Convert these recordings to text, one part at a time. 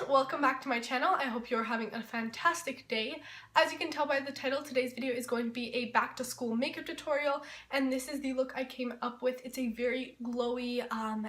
welcome back to my channel. I hope you're having a fantastic day. As you can tell by the title, today's video is going to be a back to school makeup tutorial, and this is the look I came up with. It's a very glowy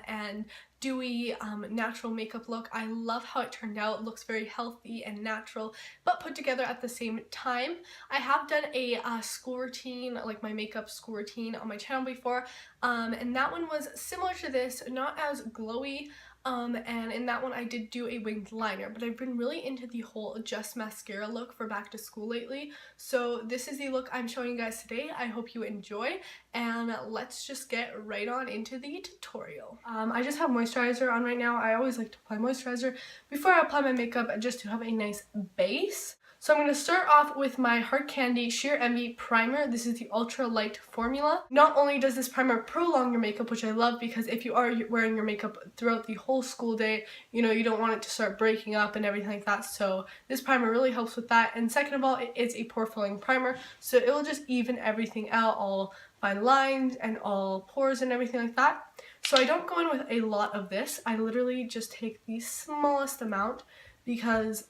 and dewy natural makeup look. I love how it turned out. It looks very healthy and natural but put together at the same time. I have done a school routine, like my makeup school routine on my channel before, and that one was similar to this, not as glowy. And in that one I did do a winged liner, but I've been really into the whole just mascara look for back to school lately. So this is the look I'm showing you guys today. I hope you enjoy, and let's just get right on into the tutorial. I just have moisturizer on right now. I always like to apply moisturizer before I apply my makeup just to have a nice base. So I'm going to start off with my Hard Candy Sheer Envy Primer. This is the Ultra Light formula. Not only does this primer prolong your makeup, which I love because if you are wearing your makeup throughout the whole school day, you know, you don't want it to start breaking up and everything like that. So this primer really helps with that. And second of all, it is a pore filling primer. So it will just even everything out, all fine lines and all pores and everything like that. So I don't go in with a lot of this. I literally just take the smallest amount because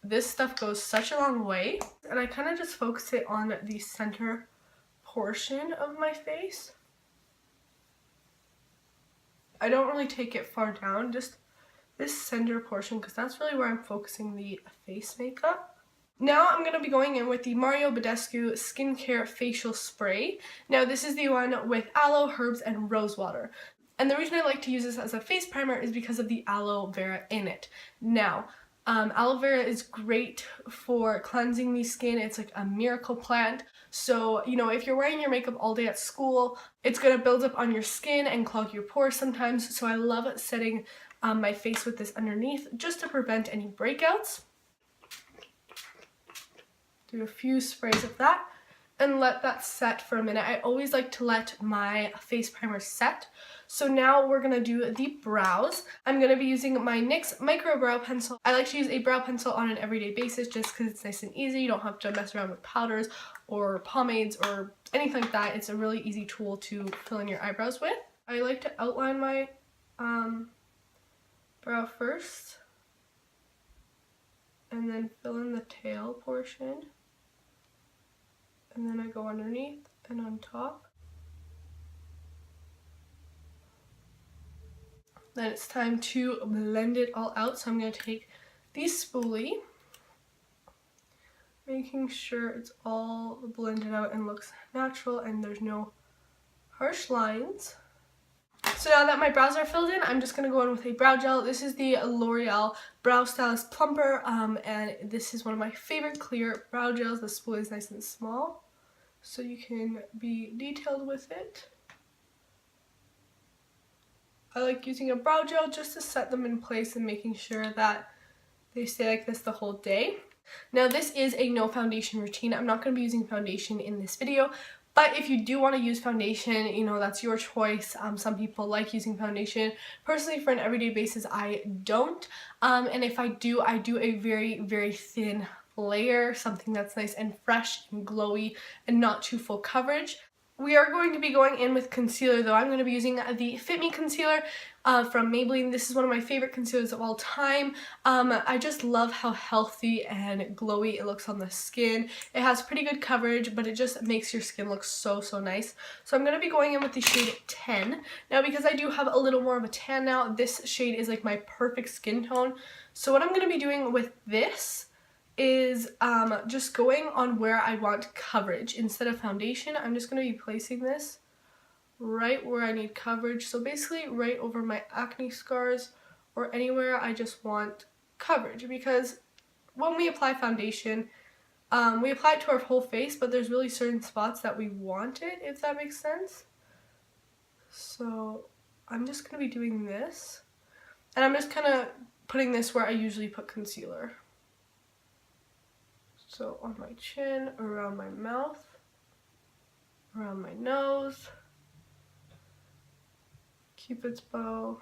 this stuff goes such a long way, and I kind of just focus it on the center portion of my face. I don't really take it far down, just this center portion, because that's really where I'm focusing the face makeup. Now I'm going to be going in with the Badescu Skincare Facial Spray. Now this is the one with aloe, herbs, and rosewater. And the reason I like to use this as a face primer is because of the aloe vera in it. Now, aloe vera is great for cleansing the skin. It's like a miracle plant. So, you know, if you're wearing your makeup all day at school, it's going to build up on your skin and clog your pores sometimes. So I love setting my face with this underneath just to prevent any breakouts. Do a few sprays of that and let that set for a minute. I always like to let my face primer set. So now we're going to do the brows. I'm going to be using my NYX Micro brow pencil. I like to use a brow pencil on an everyday basis just because it's nice and easy. You don't have to mess around with powders or pomades or anything like that. It's a really easy tool to fill in your eyebrows with. I like to outline my brow first and then fill in the tail portion. And then I go underneath and on top. Then it's time to blend it all out. So I'm going to take the spoolie, making sure it's all blended out and looks natural and there's no harsh lines. So now that my brows are filled in, I'm just going to go in with a brow gel. This is the Loreal Brow Stylist Plumper, and this is one of my favorite clear brow gels. The spoolie is nice and small, so you can be detailed with it. I like using a brow gel just to set them in place and making sure that they stay like this the whole day. Now this is a no foundation routine. I'm not going to be using foundation in this video, but if you do want to use foundation, you know, that's your choice. Some people like using foundation. Personally, for an everyday basis, I don't. And if I do a very, very thin layer, something that's nice and fresh and glowy and not too full coverage. We are going to be going in with concealer though. I'm going to be using the Fit Me concealer from Maybelline. This is one of my favorite concealers of all time. I just love how healthy and glowy it looks on the skin. It has pretty good coverage, but it just makes your skin look so, so nice. So I'm going to be going in with the shade 10. Now because I do have a little more of a tan now, this shade is like my perfect skin tone. So what I'm going to be doing with this is just going on where I want coverage. Instead of foundation, I'm just going to be placing this right where I need coverage. So basically right over my acne scars or anywhere I just want coverage, because when we apply foundation, we apply it to our whole face, but there's really certain spots that we want it, if that makes sense. So I'm just going to be doing this, and I'm just kind of putting this where I usually put concealer. So on my chin, around my mouth, around my nose, Cupid's bow.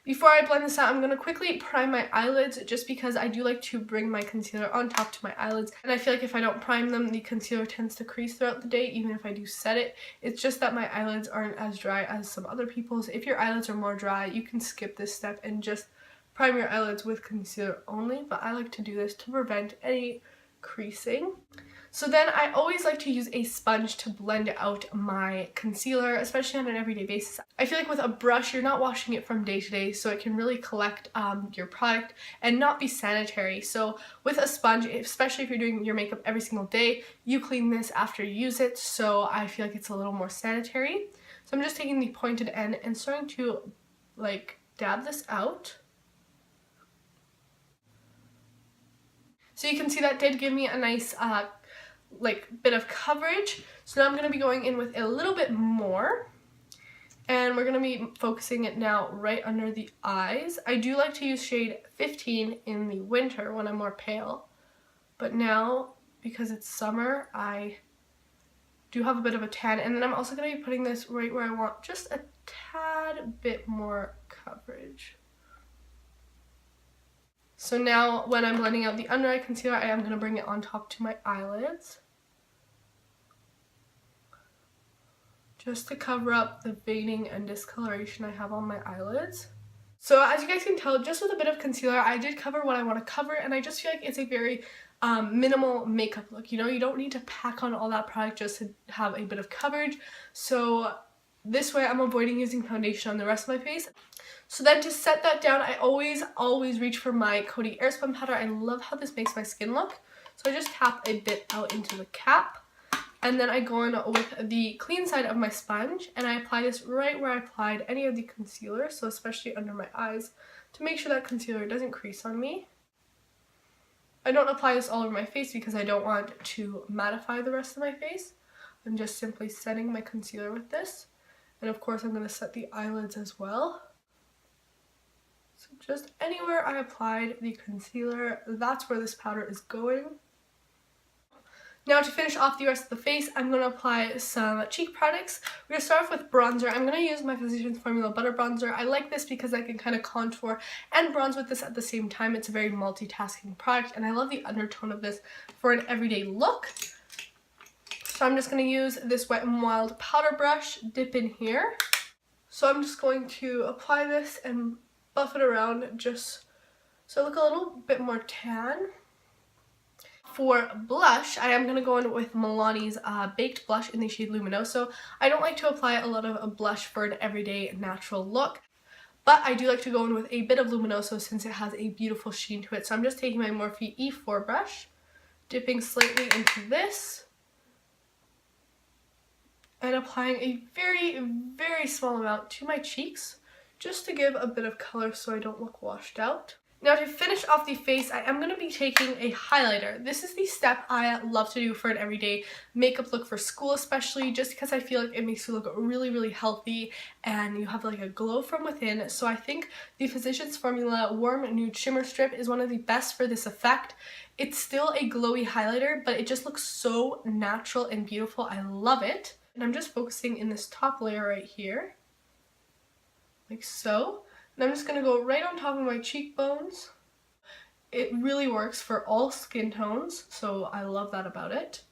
Before I blend this out, I'm going to quickly prime my eyelids just because I do like to bring my concealer on top to my eyelids. And I feel like if I don't prime them, the concealer tends to crease throughout the day, even if I do set it. It's just that my eyelids aren't as dry as some other people's. If your eyelids are more dry, you can skip this step and just prime your eyelids with concealer only, but I like to do this to prevent any creasing. So then I always like to use a sponge to blend out my concealer, especially on an everyday basis. I feel like with a brush, you're not washing it from day to day, so it can really collect your product and not be sanitary. So with a sponge, especially if you're doing your makeup every single day, you clean this after you use it, so I feel like it's a little more sanitary. So I'm just taking the pointed end and starting to like dab this out. So you can see that did give me a nice like bit of coverage. So now I'm going to be going in with a little bit more, and we're going to be focusing it now right under the eyes. I do like to use shade 15 in the winter when I'm more pale, but now because it's summer I do have a bit of a tan, and then I'm also going to be putting this right where I want just a tad bit more coverage. So now when I'm blending out the under eye concealer, I am going to bring it on top to my eyelids, just to cover up the veining and discoloration I have on my eyelids. So as you guys can tell, just with a bit of concealer, I did cover what I want to cover, and I just feel like it's a very minimal makeup look. You know, you don't need to pack on all that product just to have a bit of coverage. So this way I'm avoiding using foundation on the rest of my face. So then to set that down, I always reach for my Coty airspun powder. I love how this makes my skin look. So I just tap a bit out into the cap, and then I go in with the clean side of my sponge, and I apply this right where I applied any of the concealer, so especially under my eyes, to make sure that concealer doesn't crease on me. I don't apply this all over my face because I don't want to mattify the rest of my face. I'm just simply setting my concealer with this, and of course I'm going to set the eyelids as well. So just anywhere I applied the concealer, that's where this powder is going. Now to finish off the rest of the face, I'm going to apply some cheek products. We're going to start off with bronzer. I'm going to use my Physicians Formula Butter Bronzer. I like this because I can kind of contour and bronze with this at the same time. It's a very multitasking product, and I love the undertone of this for an everyday look. So I'm just going to use this Wet n Wild powder brush, dip in here. So I'm just going to apply this and buff it around just so I look a little bit more tan. For blush, I am going to go in with Milani's Baked Blush in the shade Luminoso. I don't like to apply a lot of a blush for an everyday natural look, but I do like to go in with a bit of Luminoso since it has a beautiful sheen to it. So I'm just taking my Morphe E4 brush, dipping slightly into this, and applying a very small amount to my cheeks, just to give a bit of color so I don't look washed out. Now to finish off the face, I am going to be taking a highlighter. This is the step I love to do for an everyday makeup look for school, especially just because I feel like it makes you look really healthy and you have like a glow from within. So I think the Physicians Formula Warm Nude Shimmer Strip is one of the best for this effect. It's still a glowy highlighter, but it just looks so natural and beautiful. I love it. And I'm just focusing in this top layer right here, like so. And I'm just going to go right on top of my cheekbones. It really works for all skin tones, so I love that about it.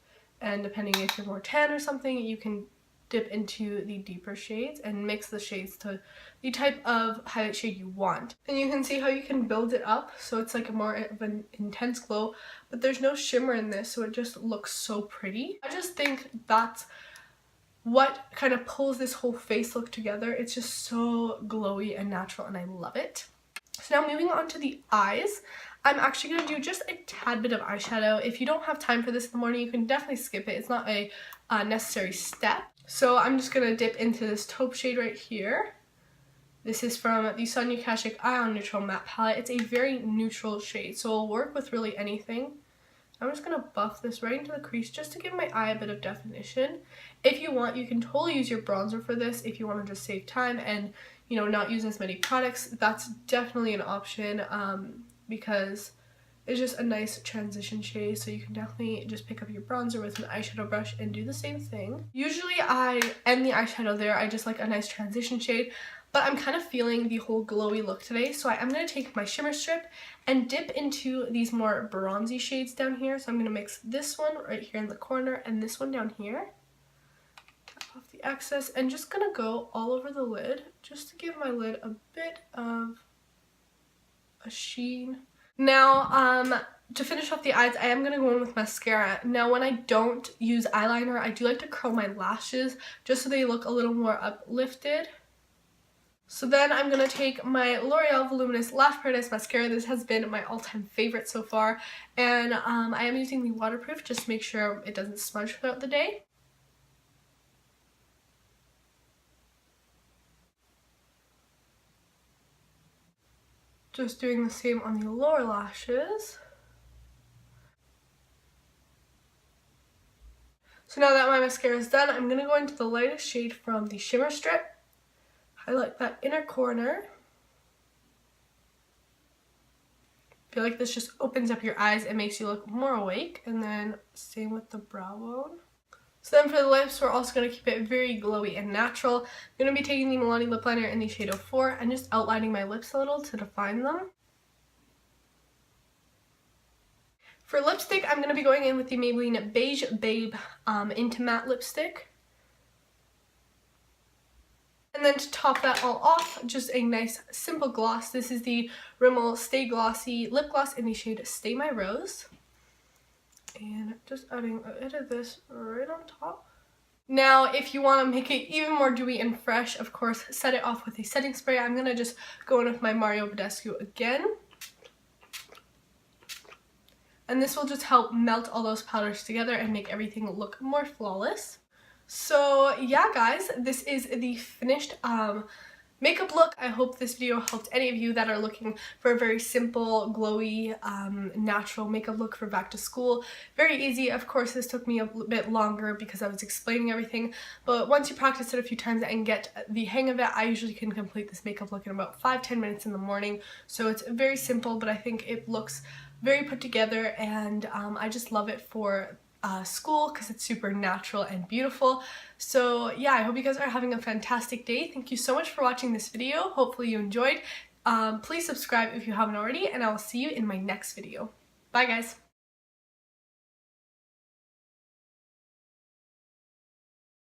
And depending if you're more tan or something, you can dip into the deeper shades and mix the shades to the type of highlight shade you want. And you can see how you can build it up, so it's like a more of an intense glow, but there's no shimmer in this, so it just looks so pretty. I just think that's what kind of pulls this whole face look together. It's just so glowy and natural, and I love it. So now moving on to the eyes, I'm actually going to do just a tad bit of eyeshadow. If you don't have time for this in the morning, you can definitely skip it. It's not a necessary step. So I'm just going to dip into this taupe shade right here. This is from the Sonia Kashuk Eye on Neutral Matte Palette. It's a very neutral shade, so it'll work with really anything. I'm just going to buff this right into the crease just to give my eye a bit of definition. If you want, you can totally use your bronzer for this if you want to just save time and, you know, not use as many products. That's definitely an option because it's just a nice transition shade, so you can definitely just pick up your bronzer with an eyeshadow brush and do the same thing. Usually I end the eyeshadow there. I just like a nice transition shade. But I'm kind of feeling the whole glowy look today, so I am going to take my shimmer strip and dip into these more bronzy shades down here. So I'm going to mix this one right here in the corner and this one down here. Tap off the excess and just going to go all over the lid just to give my lid a bit of a sheen. Now, to finish off the eyes, I am going to go in with mascara. Now, when I don't use eyeliner, I do like to curl my lashes just so they look a little more uplifted. So then I'm going to take my L'Oreal Voluminous Lash Paradise Mascara. This has been my all-time favorite so far. And I am using the waterproof just to make sure it doesn't smudge throughout the day. Just doing the same on the lower lashes. So now that my mascara is done, I'm going to go into the lightest shade from the shimmer strip. Highlight that inner corner. I feel like this just opens up your eyes and makes you look more awake. And then same with the brow bone. So then for the lips, we're also going to keep it very glowy and natural. I'm going to be taking the Milani lip liner in the shade 04 and just outlining my lips a little to define them. For lipstick, I'm going to be going in with the Maybelline Beige Babe Inti Matte lipstick. And then to top that all off, just a nice simple gloss. This is the Rimmel Stay Glossy lip gloss in the shade Stay My Rose. And just adding a bit of this right on top. Now, if you want to make it even more dewy and fresh, of course, set it off with a setting spray. I'm going to just go in with my Badescu again. And this will just help melt all those powders together and make everything look more flawless. So yeah, guys, this is the finished makeup look. I hope this video helped any of you that are looking for a very simple, glowy, natural makeup look for back to school. Very easy. Of course, this took me a bit longer because I was explaining everything, but once you practice it a few times and get the hang of it, I usually can complete this makeup look in about 5-10 minutes in the morning. So it's very simple, but I think it looks very put together, and I just love it for school because it's super natural and beautiful. So yeah, I hope you guys are having a fantastic day. Thank you so much for watching this video. Hopefully you enjoyed. Please subscribe if you haven't already, and I will see you in my next video. Bye guys.